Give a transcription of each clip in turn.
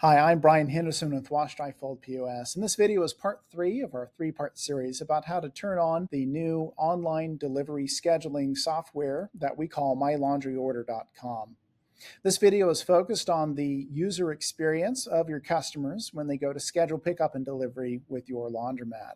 Hi, I'm Brian Henderson with Untitled POS, and this video is part 3 of our 3-part series about how to turn on the new online delivery scheduling software that we call MyLaundryOrder.com. This video is focused on the user experience of your customers when they go to schedule pickup and delivery with your laundromat.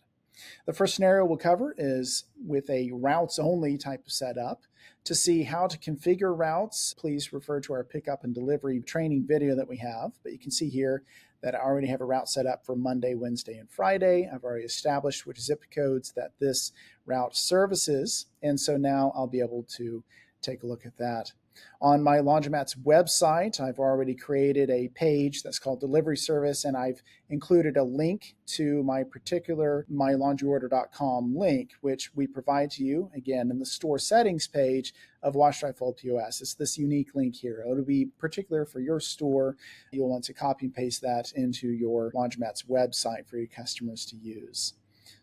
The first scenario we'll cover is with a routes only type of setup. To see how to configure routes, please refer to our pickup and delivery training video that we have. But you can see here that I already have a route set up for Monday, Wednesday, and Friday. I've already established which zip codes that this route services. And so now I'll be able to take a look at that. On my laundromat's website, I've already created a page that's called Delivery Service, and I've included a link to my particular MyLaundryOrder.com link, which we provide to you, again, in the store settings page of Untitled POS. It's this unique link here. It'll be particular for your store. You'll want to copy and paste that into your laundromat's website for your customers to use.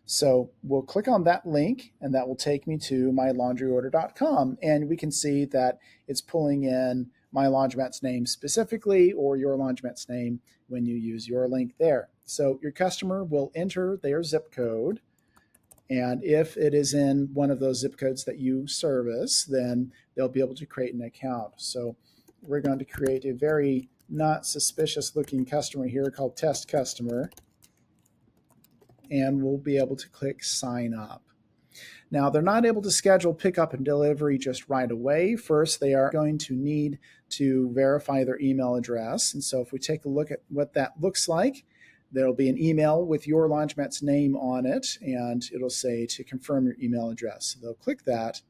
So we'll click on that link, and that will take me to MyLaundryOrder.com, and we can see that it's pulling in my laundromat's name specifically, or your laundromat's name when you use your link there. So your customer will enter their zip code, and if it is in one of those zip codes that you service, then they'll be able to create an account. So we're going to create a very not suspicious looking customer here called Test Customer, and we'll be able to click sign up. Now, they're not able to schedule pickup and delivery just right away. First, they are going to need to verify their email address. And so if we take a look at what that looks like, there'll be an email with your laundromat's name on it, and it'll say to confirm your email address. So they'll click that,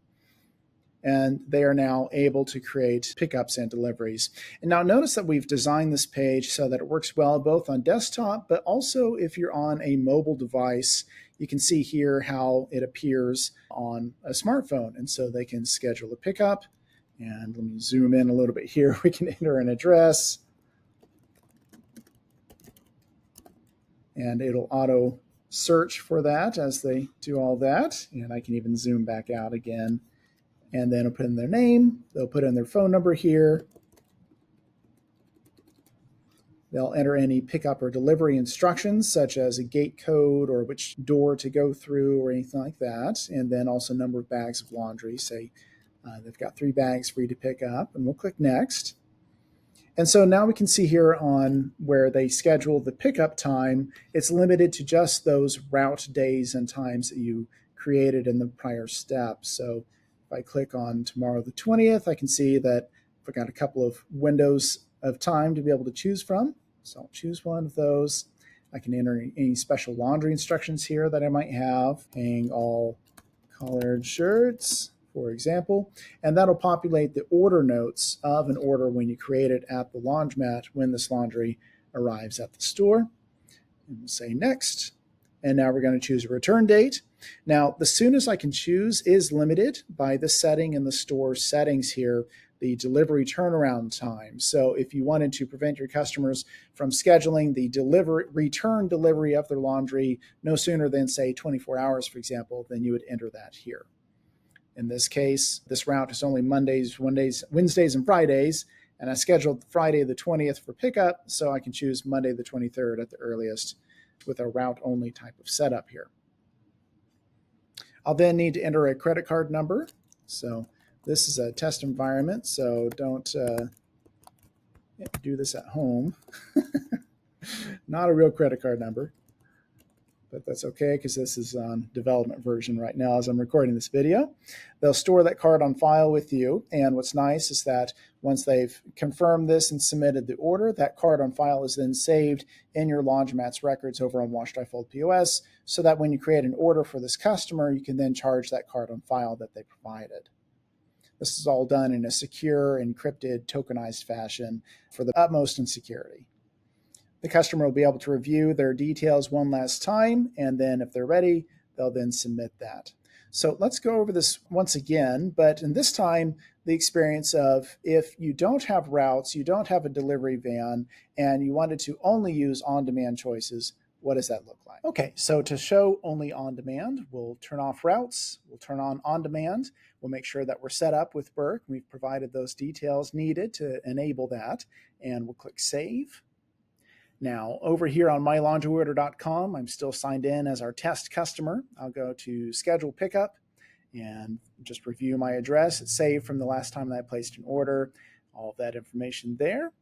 and they are now able to create pickups and deliveries. And now notice that we've designed this page so that it works well both on desktop, but also if you're on a mobile device, you can see here how it appears on a smartphone. And so they can schedule a pickup. And let me zoom in a little bit here. We can enter an address, and it'll auto search for that as they do all that. And I can even zoom back out again. And then I'll put in their name. They'll put in their phone number here. They'll enter any pickup or delivery instructions, such as a gate code or which door to go through or anything like that. And then also number of bags of laundry. Say they've got 3 bags for you to pick up, and we'll click next. And so now we can see here on where they schedule the pickup time, it's limited to just those route days and times that you created in the prior step. So if I click on tomorrow the 20th, I can see that I've got a couple of windows of time to be able to choose from. So I'll choose one of those. I can enter any special laundry instructions here that I might have. Hang all collared shirts, for example. And that'll populate the order notes of an order when you create it at the laundromat when this laundry arrives at the store. And we'll say next. And now we're going to choose a return date. Now, the soonest I can choose is limited by the setting in the store settings here, the delivery turnaround time. So if you wanted to prevent your customers from scheduling the return delivery of their laundry no sooner than, say, 24 hours, for example, then you would enter that here. In this case, this route is only Mondays, Wednesdays, and Fridays, and I scheduled Friday the 20th for pickup, so I can choose Monday the 23rd at the earliest with a route-only type of setup here. I'll then need to enter a credit card number. So this is a test environment, so don't do this at home. Not a real credit card number, but that's okay because this is on development version right now as I'm recording this video. They'll store that card on file with you, and what's nice is that once they've confirmed this and submitted the order, that card on file is then saved in your laundromat's records over on Untitled POS, so that when you create an order for this customer, you can then charge that card on file that they provided. This is all done in a secure, encrypted, tokenized fashion for the utmost in security. The customer will be able to review their details one last time, and then if they're ready, they'll then submit that. So let's go over this once again, but in this time, the experience of if you don't have routes, you don't have a delivery van, and you wanted to only use on-demand choices, what does that look like? Okay, so to show only on-demand, we'll turn off routes, we'll turn on on-demand, we'll make sure that we're set up with Burke. We've provided those details needed to enable that, and we'll click Save. Now, over here on mylaundryorder.com, I'm still signed in as our test customer. I'll go to schedule pickup and just review my address. It's saved from the last time that I placed an order, all of that information there.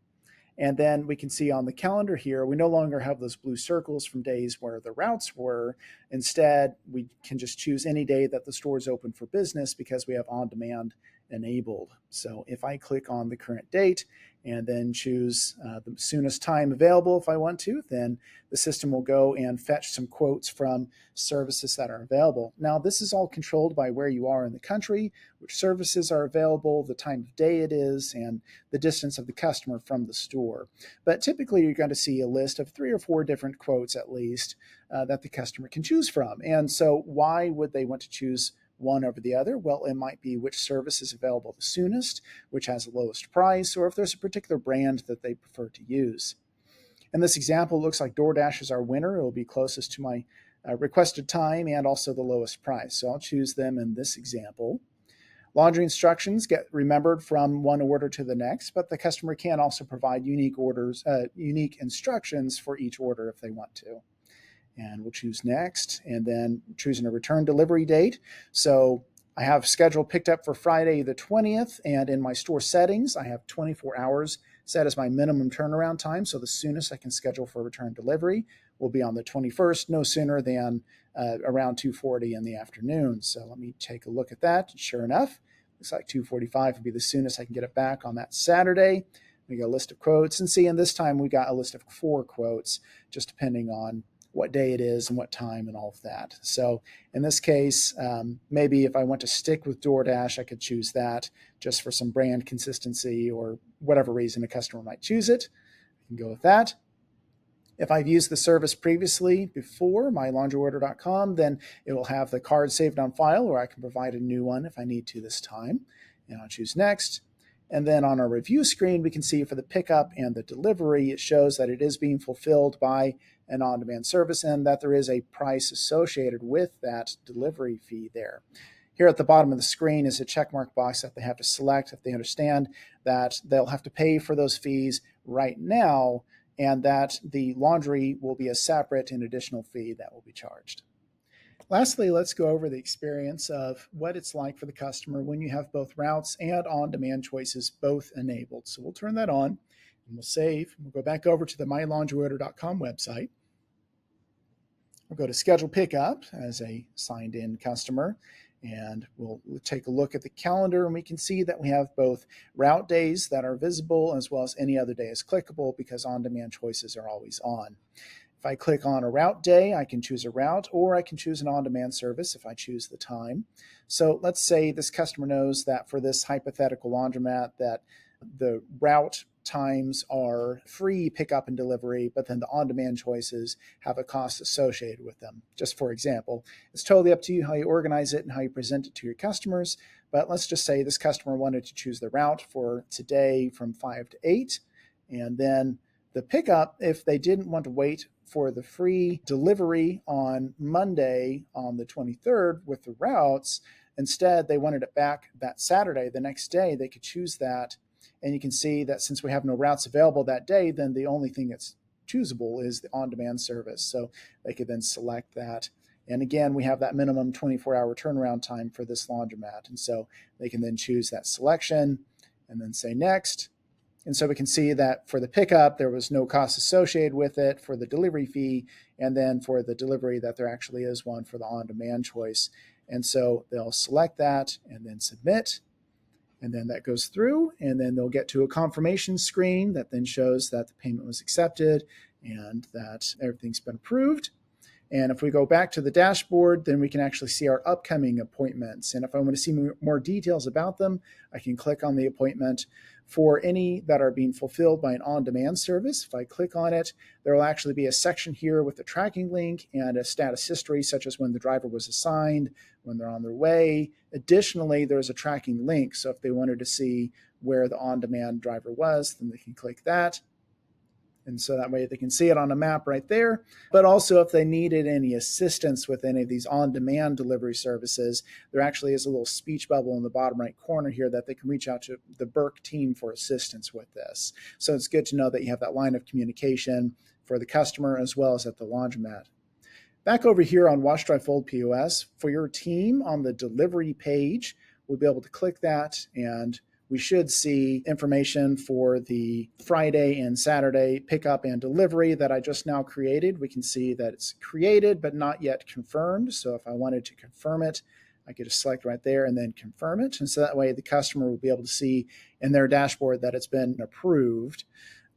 And then we can see on the calendar here, we no longer have those blue circles from days where the routes were. Instead, we can just choose any day that the store is open for business because we have on-demand enabled. So if I click on the current date and then choose the soonest time available if I want to, then the system will go and fetch some quotes from services that are available. Now, this is all controlled by where you are in the country, which services are available, the time of day it is, and the distance of the customer from the store. But typically, you're going to see a list of 3 or 4 different quotes at least that the customer can choose from. And so why would they want to choose one over the other? Well, it might be which service is available the soonest, which has the lowest price, or if there's a particular brand that they prefer to use. In this example, it looks like DoorDash is our winner. It will be closest to my requested time and also the lowest price. So I'll choose them in this example. Laundry instructions get remembered from one order to the next, but the customer can also provide unique instructions for each order if they want to. And we'll choose next, and then choosing a return delivery date. So I have schedule picked up for Friday the 20th, and in my store settings, I have 24 hours set as my minimum turnaround time. So the soonest I can schedule for return delivery will be on the 21st, no sooner than around 2:40 in the afternoon. So let me take a look at that. Sure enough, looks like 2:45 would be the soonest I can get it back on that Saturday. We got a list of quotes, and see, and this time we got a list of 4 quotes, just depending on what day it is and what time and all of that. So in this case, maybe if I want to stick with DoorDash, I could choose that just for some brand consistency or whatever reason a customer might choose it. I can go with that. If I've used the service previously before, mylaundryorder.com, then it will have the card saved on file, or I can provide a new one if I need to this time. And I'll choose next. And then on our review screen, we can see for the pickup and the delivery, it shows that it is being fulfilled by an on-demand service and that there is a price associated with that delivery fee there. Here at the bottom of the screen is a checkmark box that they have to select if they understand that they'll have to pay for those fees right now and that the laundry will be a separate and additional fee that will be charged. Lastly, let's go over the experience of what it's like for the customer when you have both routes and on-demand choices both enabled. So we'll turn that on and we'll save. We'll go back over to the mylaundryorder.com website. We'll go to schedule pickup as a signed in customer, and we'll take a look at the calendar, and we can see that we have both route days that are visible as well as any other day is clickable because on-demand choices are always on. If I click on a route day, I can choose a route, or I can choose an on-demand service if I choose the time. So let's say this customer knows that for this hypothetical laundromat that the route times are free pickup and delivery, but then the on-demand choices have a cost associated with them. Just for example, it's totally up to you how you organize it and how you present it to your customers. But let's just say this customer wanted to choose the route for today from 5 to 8, and then the pickup, if they didn't want to wait for the free delivery on Monday on the 23rd with the routes, instead they wanted it back that Saturday, the next day, they could choose that. And you can see that since we have no routes available that day, then the only thing that's choosable is the on-demand service. So they could then select that. And again, we have that minimum 24-hour turnaround time for this laundromat. And so they can then choose that selection and then say next. And so we can see that for the pickup, there was no cost associated with it for the delivery fee. And then for the delivery, that there actually is one for the on-demand choice. And so they'll select that and then submit. And then that goes through, and then they'll get to a confirmation screen that then shows that the payment was accepted and that everything's been approved. And if we go back to the dashboard, then we can actually see our upcoming appointments. And if I want to see more details about them, I can click on the appointment. For any that are being fulfilled by an on-demand service, if I click on it, there will actually be a section here with a tracking link and a status history, such as when the driver was assigned, when they're on their way. Additionally, there's a tracking link. So if they wanted to see where the on-demand driver was, then they can click that. And so that way they can see it on a map right there. But also if they needed any assistance with any of these on-demand delivery services, there actually is a little speech bubble in the bottom right corner here that they can reach out to the Burke team for assistance with this. So it's good to know that you have that line of communication for the customer as well as at the laundromat. Back over here on Wash Dry Fold POS, for your team on the delivery page, we'll be able to click that and we should see information for the Friday and Saturday pickup and delivery that I just now created. We can see that it's created but not yet confirmed. So if I wanted to confirm it, I could just select right there and then confirm it. And so that way the customer will be able to see in their dashboard that it's been approved.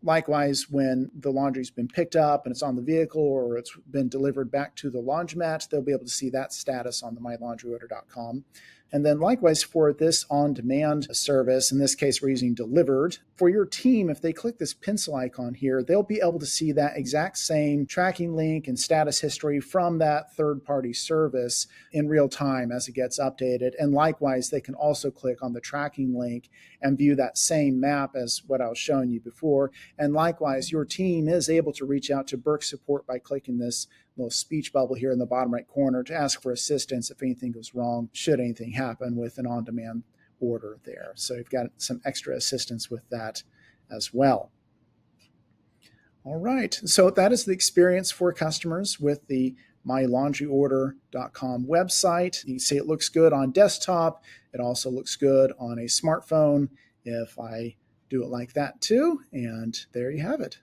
Likewise, when the laundry's been picked up and it's on the vehicle or it's been delivered back to the laundromat, they'll be able to see that status on the mylaundryorder.com. And then likewise for this on-demand service, in this case we're using delivered, for your team, if they click this pencil icon here, they'll be able to see that exact same tracking link and status history from that third-party service in real time as it gets updated. And likewise, they can also click on the tracking link and view that same map as what I was showing you before. And likewise, your team is able to reach out to Burke Support by clicking this little speech bubble here in the bottom right corner to ask for assistance if anything goes wrong, should anything happen with an on-demand order there. So you've got some extra assistance with that as well. All right, so that is the experience for customers with the mylaundryorder.com website. You can see it looks good on desktop. It also looks good on a smartphone if I do it like that too. And there you have it.